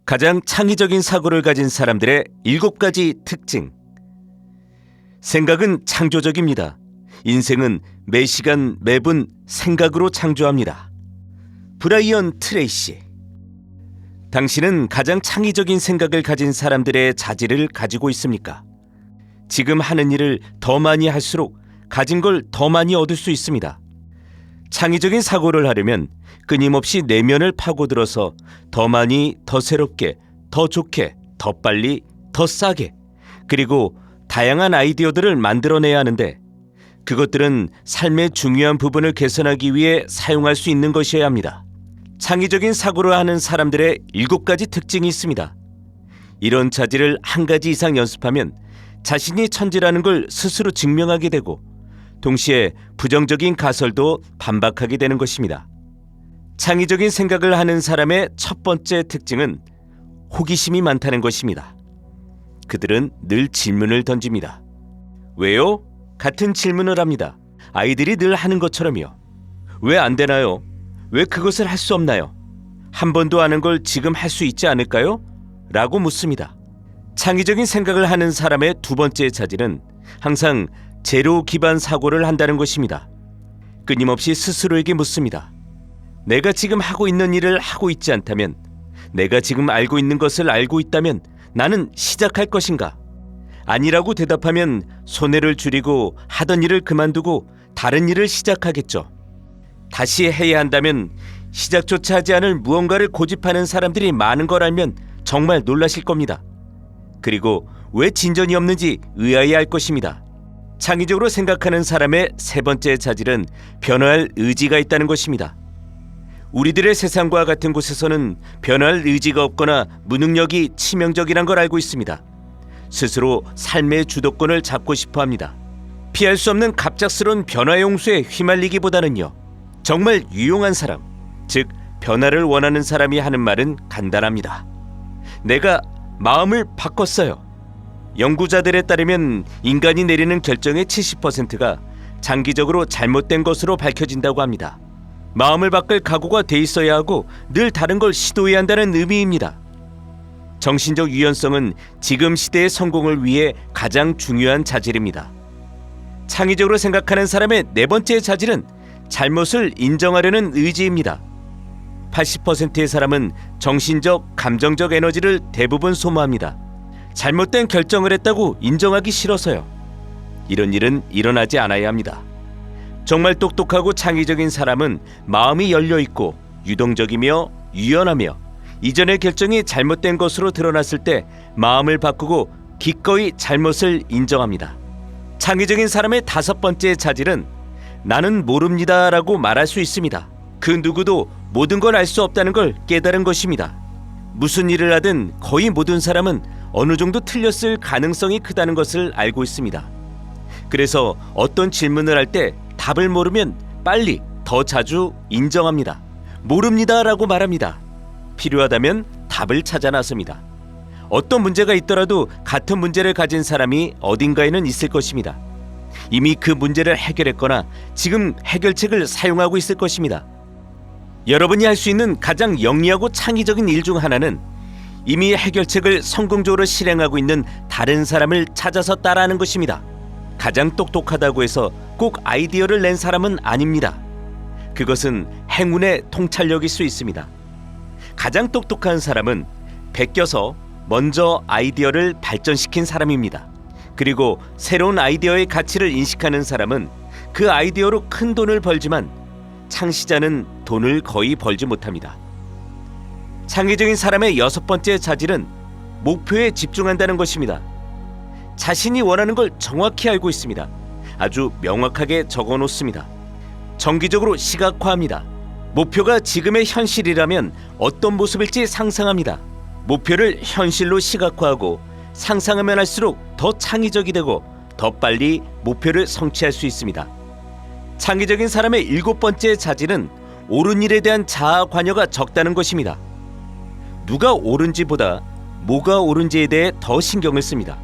가장 창의적인 사고를 가진 사람들의 7가지 특징. 생각은 창조적입니다. 인생은 매 시간 매분 생각으로 창조합니다. 브라이언 트레이시. 당신은 가장 창의적인 생각을 가진 사람들의 자질을 가지고 있습니까? 지금 하는 일을 더 많이 할수록 가진 걸 더 많이 얻을 수 있습니다. 창의적인 사고를 하려면 끊임없이 내면을 파고들어서 더 많이, 더 새롭게, 더 좋게, 더 빨리, 더 싸게, 그리고 다양한 아이디어들을 만들어내야 하는데, 그것들은 삶의 중요한 부분을 개선하기 위해 사용할 수 있는 것이어야 합니다. 창의적인 사고를 하는 사람들의 7가지 특징이 있습니다. 이런 자질을 한 가지 이상 연습하면 자신이 천재라는 걸 스스로 증명하게 되고, 동시에 부정적인 가설도 반박하게 되는 것입니다. 창의적인 생각을 하는 사람의 첫 번째 특징은 호기심이 많다는 것입니다. 그들은 늘 질문을 던집니다. 왜요? 같은 질문을 합니다. 아이들이 늘 하는 것처럼요. 왜 안 되나요? 왜 그것을 할 수 없나요? 한 번도 아는 걸 지금 할 수 있지 않을까요? 라고 묻습니다. 창의적인 생각을 하는 사람의 두 번째 자질은 항상 제로 기반 사고를 한다는 것입니다. 끊임없이 스스로에게 묻습니다. 내가 지금 하고 있는 일을 하고 있지 않다면, 내가 지금 알고 있는 것을 알고 있다면 나는 시작할 것인가? 아니라고 대답하면 손해를 줄이고 하던 일을 그만두고 다른 일을 시작하겠죠. 다시 해야 한다면 시작조차 하지 않을 무언가를 고집하는 사람들이 많은 걸 알면 정말 놀라실 겁니다. 그리고 왜 진전이 없는지 의아해할 것입니다. 창의적으로 생각하는 사람의 세 번째 자질은 변화할 의지가 있다는 것입니다. 우리들의 세상과 같은 곳에서는 변화할 의지가 없거나 무능력이 치명적이란 걸 알고 있습니다. 스스로 삶의 주도권을 잡고 싶어 합니다. 피할 수 없는 갑작스러운 변화 용수에 휘말리기보다는요, 정말 유용한 사람, 즉 변화를 원하는 사람이 하는 말은 간단합니다. 내가 마음을 바꿨어요. 연구자들에 따르면 인간이 내리는 결정의 70%가 장기적으로 잘못된 것으로 밝혀진다고 합니다. 마음을 바꿀 각오가 돼 있어야 하고 늘 다른 걸 시도해야 한다는 의미입니다. 정신적 유연성은 지금 시대의 성공을 위해 가장 중요한 자질입니다. 창의적으로 생각하는 사람의 네 번째 자질은 잘못을 인정하려는 의지입니다. 80%의 사람은 정신적, 감정적 에너지를 대부분 소모합니다. 잘못된 결정을 했다고 인정하기 싫어서요. 이런 일은 일어나지 않아야 합니다. 정말 똑똑하고 창의적인 사람은 마음이 열려있고 유동적이며 유연하며 이전의 결정이 잘못된 것으로 드러났을 때 마음을 바꾸고 기꺼이 잘못을 인정합니다. 창의적인 사람의 다섯 번째 자질은 나는 모릅니다 라고 말할 수 있습니다. 그 누구도 모든 걸 알 수 없다는 걸 깨달은 것입니다. 무슨 일을 하든 거의 모든 사람은 어느 정도 틀렸을 가능성이 크다는 것을 알고 있습니다. 그래서 어떤 질문을 할 때 답을 모르면 빨리, 더 자주 인정합니다. 모릅니다 라고 말합니다. 필요하다면 답을 찾아 나섭니다. 어떤 문제가 있더라도 같은 문제를 가진 사람이 어딘가에는 있을 것입니다. 이미 그 문제를 해결했거나 지금 해결책을 사용하고 있을 것입니다. 여러분이 할 수 있는 가장 영리하고 창의적인 일 중 하나는 이미 해결책을 성공적으로 실행하고 있는 다른 사람을 찾아서 따라하는 것입니다. 가장 똑똑하다고 해서 꼭 아이디어를 낸 사람은 아닙니다. 그것은 행운의 통찰력일 수 있습니다. 가장 똑똑한 사람은 베껴서 먼저 아이디어를 발전시킨 사람입니다. 그리고 새로운 아이디어의 가치를 인식하는 사람은 그 아이디어로 큰 돈을 벌지만 창시자는 돈을 거의 벌지 못합니다. 창의적인 사람의 여섯 번째 자질은 목표에 집중한다는 것입니다. 자신이 원하는 걸 정확히 알고 있습니다. 아주 명확하게 적어 놓습니다. 정기적으로 시각화합니다. 목표가 지금의 현실이라면 어떤 모습일지 상상합니다. 목표를 현실로 시각화하고 상상하면 할수록 더 창의적이 되고 더 빨리 목표를 성취할 수 있습니다. 창의적인 사람의 일곱 번째 자질은 옳은 일에 대한 자아 관여가 적다는 것입니다. 누가 옳은지보다 뭐가 옳은지에 대해 더 신경을 씁니다.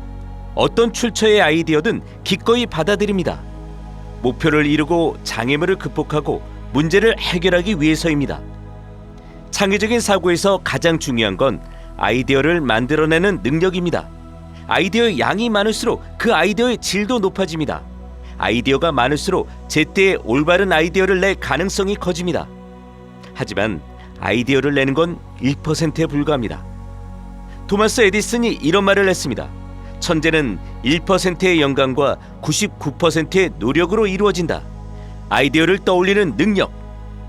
어떤 출처의 아이디어든 기꺼이 받아들입니다. 목표를 이루고 장애물을 극복하고 문제를 해결하기 위해서입니다. 창의적인 사고에서 가장 중요한 건 아이디어를 만들어내는 능력입니다. 아이디어의 양이 많을수록 그 아이디어의 질도 높아집니다. 아이디어가 많을수록 제때에 올바른 아이디어를 낼 가능성이 커집니다. 하지만 아이디어를 내는 건 1%에 불과합니다. 토마스 에디슨이 이런 말을 했습니다. 천재는 1%의 영감과 99%의 노력으로 이루어진다. 아이디어를 떠올리는 능력,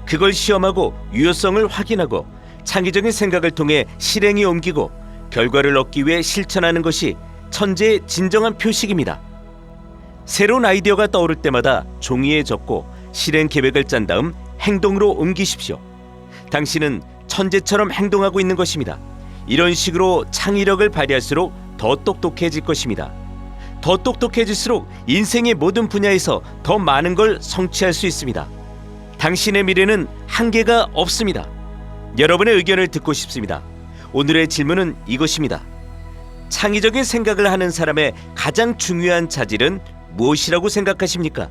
그걸 시험하고 유효성을 확인하고 창의적인 생각을 통해 실행에 옮기고 결과를 얻기 위해 실천하는 것이 천재의 진정한 표식입니다. 새로운 아이디어가 떠오를 때마다 종이에 적고 실행 계획을 짠 다음 행동으로 옮기십시오. 당신은 천재처럼 행동하고 있는 것입니다. 이런 식으로 창의력을 발휘할수록 더 똑똑해질 것입니다. 더 똑똑해질수록 인생의 모든 분야에서 더 많은 걸 성취할 수 있습니다. 당신의 미래는 한계가 없습니다. 여러분의 의견을 듣고 싶습니다. 오늘의 질문은 이것입니다. 창의적인 생각을 하는 사람의 가장 중요한 자질은 무엇이라고 생각하십니까?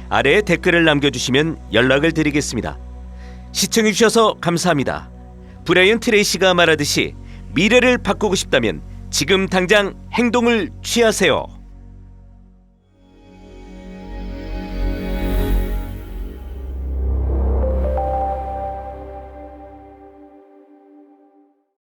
아래에 댓글을 남겨주시면 연락을 드리겠습니다. 시청해주셔서 감사합니다. 브라이언 트레이시가 말하듯이 미래를 바꾸고 싶다면 지금 당장 행동을 취하세요.